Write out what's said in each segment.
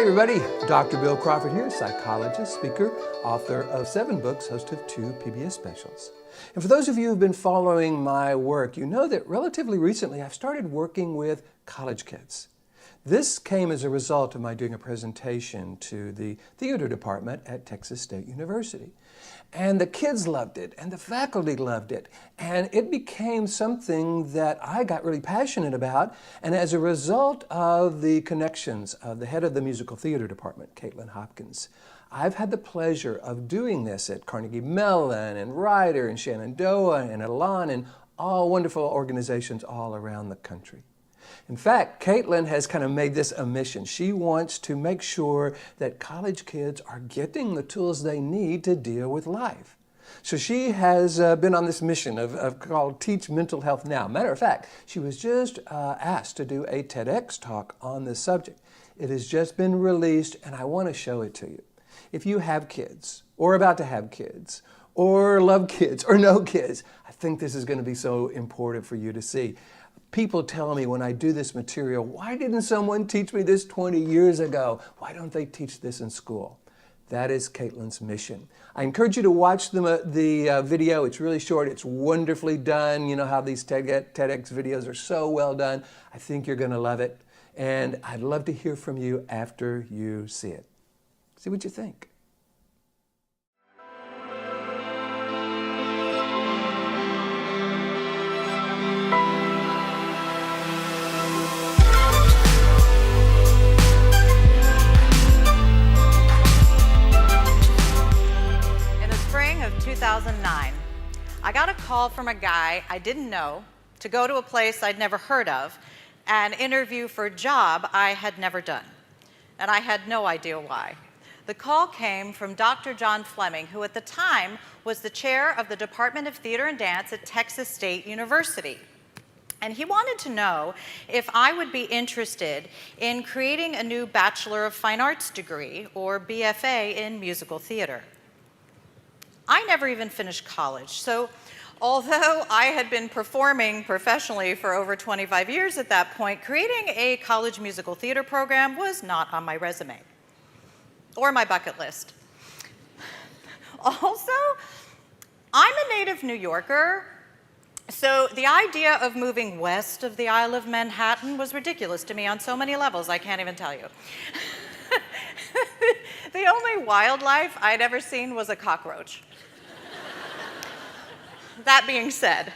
everybody, Dr. Bill Crawford here, psychologist, speaker, author of 7 books, host of 2 PBS specials. And for those of you who've been following my work, you know that relatively recently I've started working with college kids. This came as a result of my doing a presentation to the theater department at Texas State University. And the kids loved it, and the faculty loved it, and it became something that I got really passionate about. And as a result of the connections of the head of the musical theater department, Kaitlin Hopkins, I've had the pleasure of doing this at Carnegie Mellon and Ryder and Shenandoah and Elan and all wonderful organizations all around the country. In fact, Kaitlin has kind of made this a mission. She wants to make sure that college kids are getting the tools they need to deal with life. So she has been on this mission called Teach Mental Health Now. Matter of fact, she was just asked to do a TEDx talk on this subject. It has just been released, and I want to show it to you. If you have kids, or about to have kids, or love kids, or know kids, I think this is going to be so important for you to see. People tell me when I do this material, why didn't someone teach me this 20 years ago? Why don't they teach this in school? That is Kaitlin's mission. I encourage you to watch the video. It's really short. It's wonderfully done. You know how these TEDx videos are so well done. I think you're going to love it. And I'd love to hear from you after you see it. See what you think. In the spring of 2009, I got a call from a guy I didn't know to go to a place I'd never heard of and interview for a job I had never done. And I had no idea why. The call came from Dr. John Fleming, who at the time was the chair of the Department of Theater and Dance at Texas State University. And he wanted to know if I would be interested in creating a new Bachelor of Fine Arts degree, or BFA, in musical theater. I never even finished college, so although I had been performing professionally for over 25 years at that point, creating a college musical theater program was not on my resume or my bucket list. Also, I'm a native New Yorker, so the idea of moving west of the Isle of Manhattan was ridiculous to me on so many levels, I can't even tell you. The only wildlife I'd ever seen was a cockroach. That being said,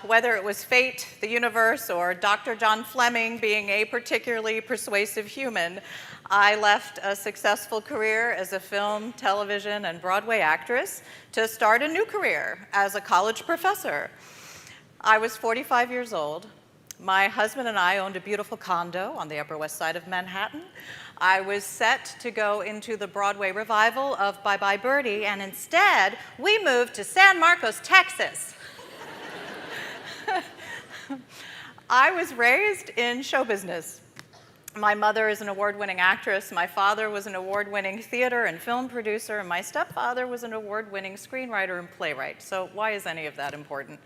whether it was fate, the universe, or Dr. John Fleming being a particularly persuasive human, I left a successful career as a film, television, and Broadway actress to start a new career as a college professor. I was 45 years old. My husband and I owned a beautiful condo on the Upper West Side of Manhattan. I was set to go into the Broadway revival of Bye Bye Birdie, and instead, we moved to San Marcos, Texas. I was raised in show business. My mother is an award-winning actress, my father was an award-winning theater and film producer, and my stepfather was an award-winning screenwriter and playwright. So why is any of that important?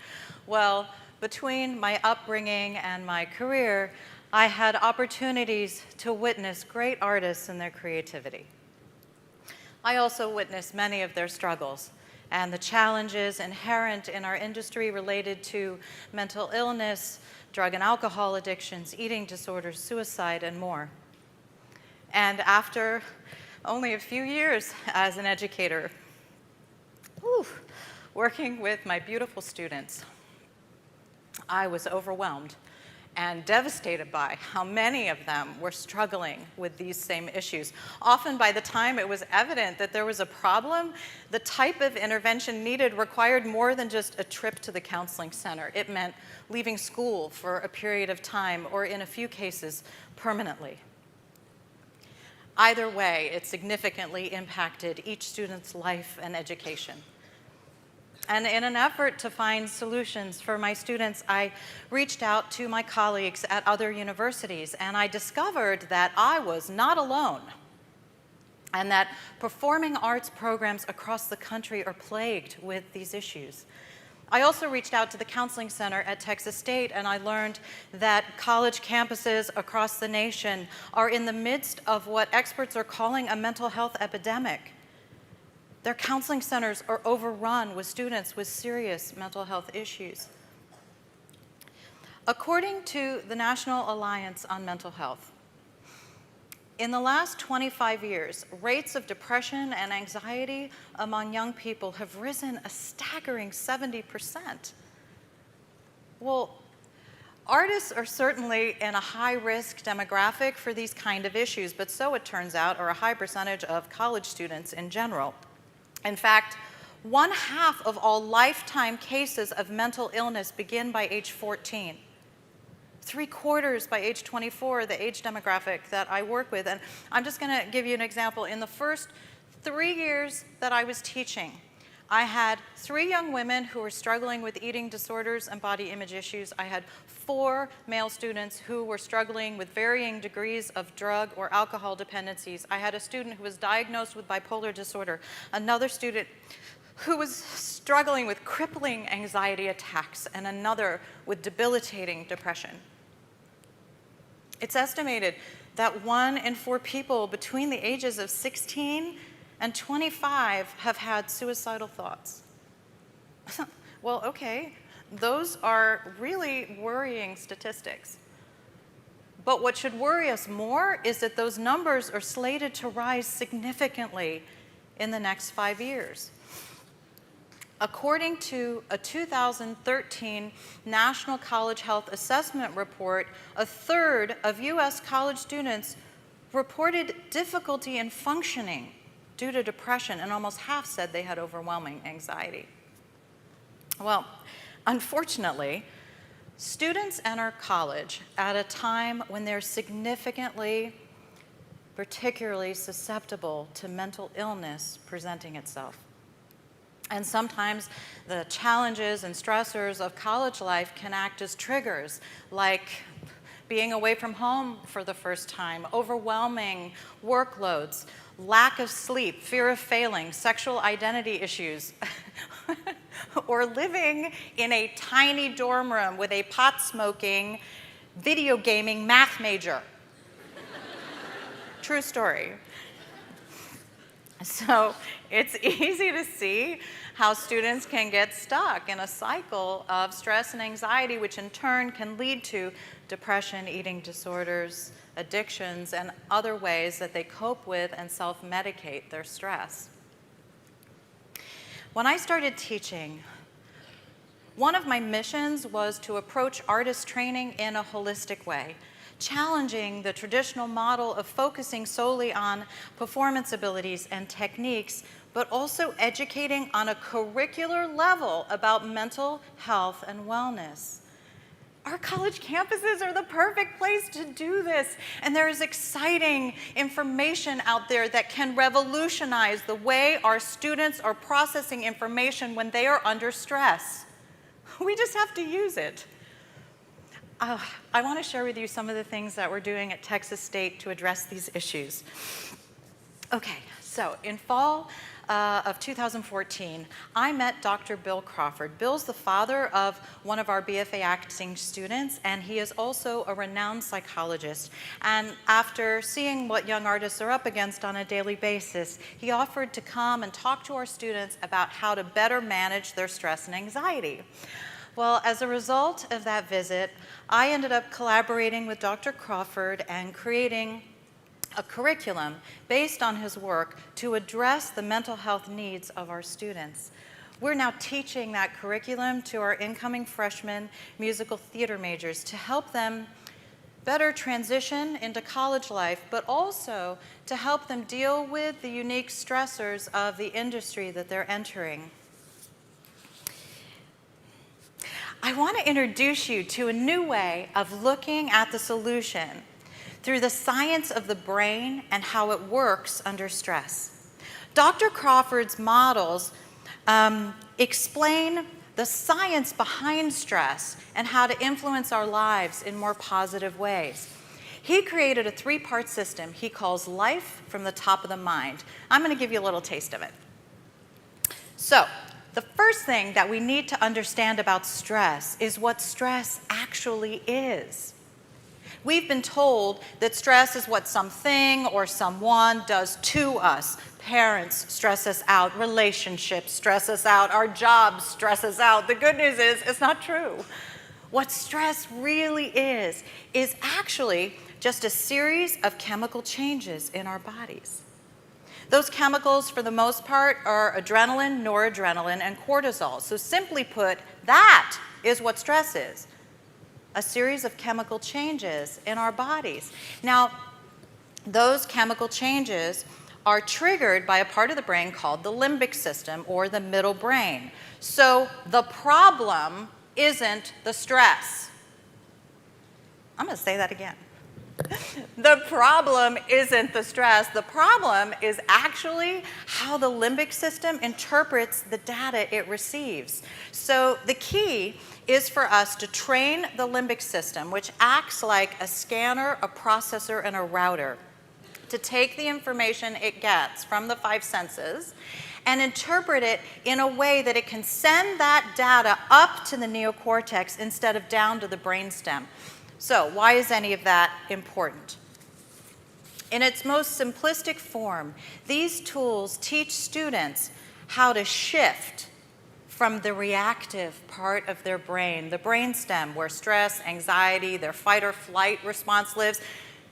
Well, between my upbringing and my career, I had opportunities to witness great artists and their creativity. I also witnessed many of their struggles and the challenges inherent in our industry related to mental illness, drug and alcohol addictions, eating disorders, suicide, and more. And after only a few years as an educator, working with my beautiful students, I was overwhelmed and devastated by how many of them were struggling with these same issues. Often by the time it was evident that there was a problem, the type of intervention needed required more than just a trip to the counseling center. It meant leaving school for a period of time, or in a few cases, permanently. Either way, it significantly impacted each student's life and education. And in an effort to find solutions for my students, I reached out to my colleagues at other universities, and I discovered that I was not alone, and that performing arts programs across the country are plagued with these issues. I also reached out to the counseling center at Texas State, and I learned that college campuses across the nation are in the midst of what experts are calling a mental health epidemic. Their counseling centers are overrun with students with serious mental health issues. According to the National Alliance on Mental Health, in the last 25 years, rates of depression and anxiety among young people have risen a staggering 70%. Well, artists are certainly in a high-risk demographic for these kind of issues, but so it turns out are a high percentage of college students in general. In fact, 1/2 of all lifetime cases of mental illness begin by age 14. 3/4 by age 24, the age demographic that I work with. And I'm just going to give you an example. In the first 3 years that I was teaching, I had 3 young women who were struggling with eating disorders and body image issues. I had 4 male students who were struggling with varying degrees of drug or alcohol dependencies. I had a student who was diagnosed with bipolar disorder, another student who was struggling with crippling anxiety attacks, and another with debilitating depression. It's estimated that 1 in 4 people between the ages of 16 and 25 have had suicidal thoughts. Well, okay, those are really worrying statistics. But what should worry us more is that those numbers are slated to rise significantly in the next 5 years. According to a 2013 National College Health Assessment report, 1/3 of US college students reported difficulty in functioning due to depression, and almost half said they had overwhelming anxiety. Well, unfortunately, students enter college at a time when they're particularly susceptible to mental illness presenting itself. And sometimes the challenges and stressors of college life can act as triggers, like being away from home for the first time, overwhelming workloads, lack of sleep, fear of failing, sexual identity issues, or living in a tiny dorm room with a pot-smoking, video gaming math major. True story. So it's easy to see how students can get stuck in a cycle of stress and anxiety, which in turn can lead to depression, eating disorders, addictions, and other ways that they cope with and self-medicate their stress. When I started teaching, one of my missions was to approach artist training in a holistic way, challenging the traditional model of focusing solely on performance abilities and techniques, but also educating on a curricular level about mental health and wellness. Our college campuses are the perfect place to do this, and there is exciting information out there that can revolutionize the way our students are processing information when they are under stress. We just have to use it. I want to share with you some of the things that we're doing at Texas State to address these issues. Okay, so in fall of 2014, I met Dr. Bill Crawford. Bill's the father of one of our BFA acting students, and he is also a renowned psychologist. And after seeing what young artists are up against on a daily basis, he offered to come and talk to our students about how to better manage their stress and anxiety. Well, as a result of that visit, I ended up collaborating with Dr. Crawford and creating a curriculum based on his work to address the mental health needs of our students. We're now teaching that curriculum to our incoming freshman musical theater majors to help them better transition into college life, but also to help them deal with the unique stressors of the industry that they're entering. I want to introduce you to a new way of looking at the solution through the science of the brain and how it works under stress. Dr. Crawford's models explain the science behind stress and how to influence our lives in more positive ways. He created a 3-part system he calls Life from the Top of the Mind. I'm going to give you a little taste of it. So, the first thing that we need to understand about stress is what stress actually is. We've been told that stress is what something or someone does to us. Parents stress us out, relationships stress us out, our jobs stress us out. The good news is it's not true. What stress really is actually just a series of chemical changes in our bodies. Those chemicals, for the most part, are adrenaline, noradrenaline, and cortisol. So simply put, that is what stress is. A series of chemical changes in our bodies. Now, those chemical changes are triggered by a part of the brain called the limbic system, or the middle brain. So the problem isn't the stress. I'm going to say that again. The problem isn't the stress. The problem is actually how the limbic system interprets the data it receives. So the key is for us to train the limbic system, which acts like a scanner, a processor, and a router, to take the information it gets from the five senses and interpret it in a way that it can send that data up to the neocortex instead of down to the brainstem. So why is any of that important? In its most simplistic form, these tools teach students how to shift from the reactive part of their brain, the brainstem, where stress, anxiety, their fight or flight response lives.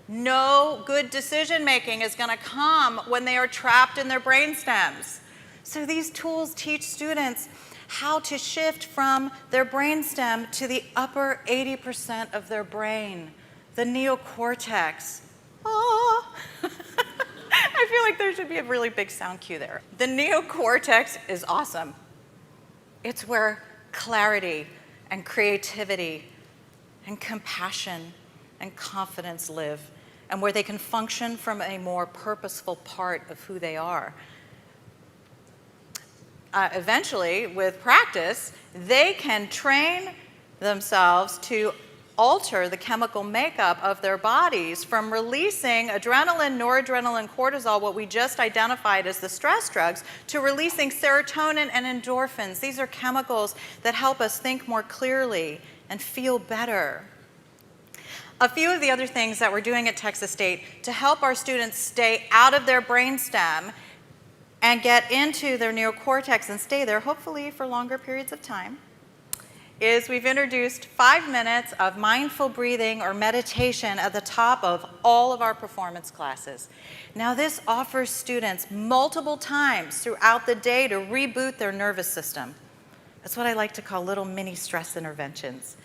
No good decision making is going to come when they are trapped in their brainstems. So these tools teach students how to shift from their brainstem to the upper 80% of their brain, the neocortex. Oh, I feel like there should be a really big sound cue there. The neocortex is awesome. It's where clarity and creativity and compassion and confidence live, and where they can function from a more purposeful part of who they are. Eventually, with practice, they can train themselves to alter the chemical makeup of their bodies from releasing adrenaline, noradrenaline, cortisol, what we just identified as the stress drugs, to releasing serotonin and endorphins. These are chemicals that help us think more clearly and feel better. A few of the other things that we're doing at Texas State to help our students stay out of their brainstem and get into their neocortex and stay there, hopefully for longer periods of time, is we've introduced 5 minutes of mindful breathing or meditation at the top of all of our performance classes. Now, this offers students multiple times throughout the day to reboot their nervous system. That's what I like to call little mini stress interventions.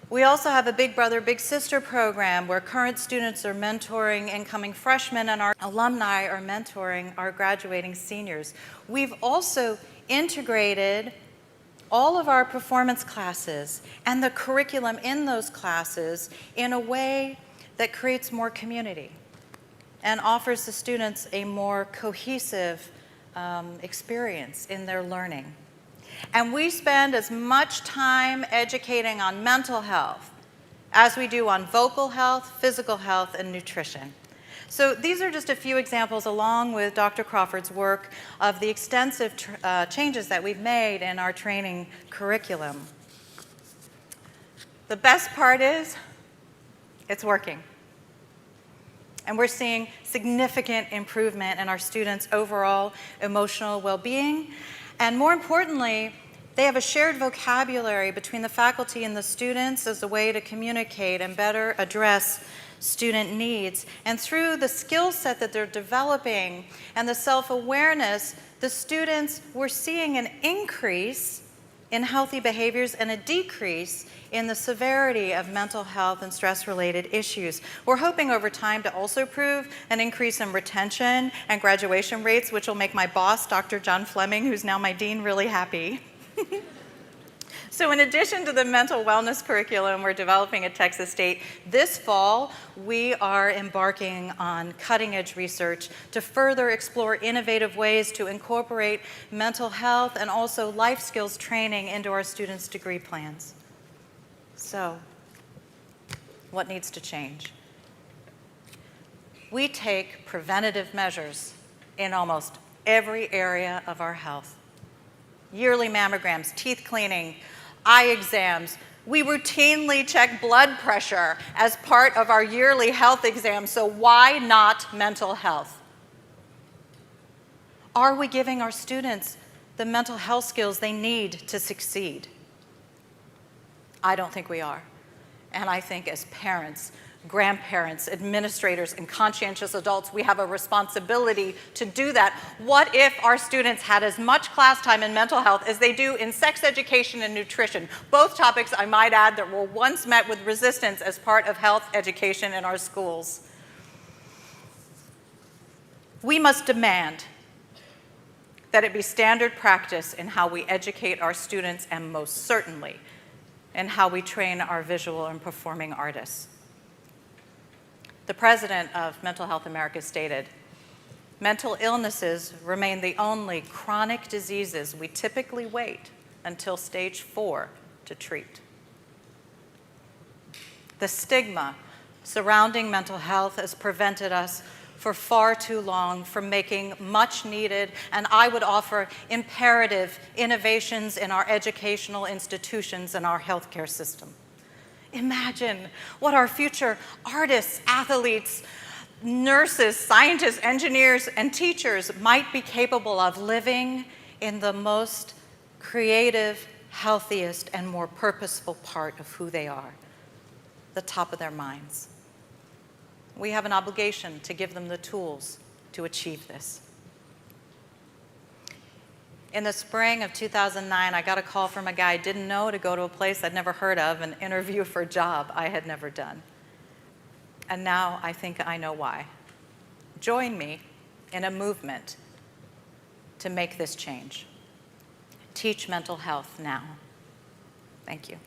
We also have a Big Brother, Big Sister program where current students are mentoring incoming freshmen and our alumni are mentoring our graduating seniors. We've also integrated all of our performance classes and the curriculum in those classes in a way that creates more community and offers the students a more cohesive experience in their learning. And we spend as much time educating on mental health as we do on vocal health, physical health, and nutrition. So these are just a few examples, along with Dr. Crawford's work, of the extensive changes that we've made in our training curriculum. The best part is, it's working. And we're seeing significant improvement in our students' overall emotional well-being. And more importantly, they have a shared vocabulary between the faculty and the students as a way to communicate and better address student needs. And through the skill set that they're developing and the self-awareness, the students were seeing an increase in healthy behaviors and a decrease in the severity of mental health and stress-related issues. We're hoping over time to also prove an increase in retention and graduation rates, which will make my boss, Dr. John Fleming, who's now my dean, really happy. So in addition to the mental wellness curriculum we're developing at Texas State, this fall we are embarking on cutting-edge research to further explore innovative ways to incorporate mental health and also life skills training into our students' degree plans. So, what needs to change? We take preventative measures in almost every area of our health. yearly mammograms, teeth cleaning, eye exams. We routinely check blood pressure as part of our yearly health exam, so why not mental health? Are we giving our students the mental health skills they need to succeed? I don't think we are. And I think as parents, grandparents, administrators, and conscientious adults, we have a responsibility to do that. What if our students had as much class time in mental health as they do in sex education and nutrition? Both topics, I might add, that were once met with resistance as part of health education in our schools. We must demand that it be standard practice in how we educate our students, and most certainly in how we train our visual and performing artists. The president of Mental Health America stated, "Mental illnesses remain the only chronic diseases we typically wait until stage 4 to treat." The stigma surrounding mental health has prevented us for far too long from making much needed, and I would offer imperative, innovations in our educational institutions and our healthcare system. Imagine what our future artists, athletes, nurses, scientists, engineers, and teachers might be capable of living in the most creative, healthiest, and more purposeful part of who they are, the top of their minds. We have an obligation to give them the tools to achieve this. In the spring of 2009, I got a call from a guy I didn't know to go to a place I'd never heard of and interview for a job I had never done. And now I think I know why. Join me in a movement to make this change. Teach mental health now. Thank you.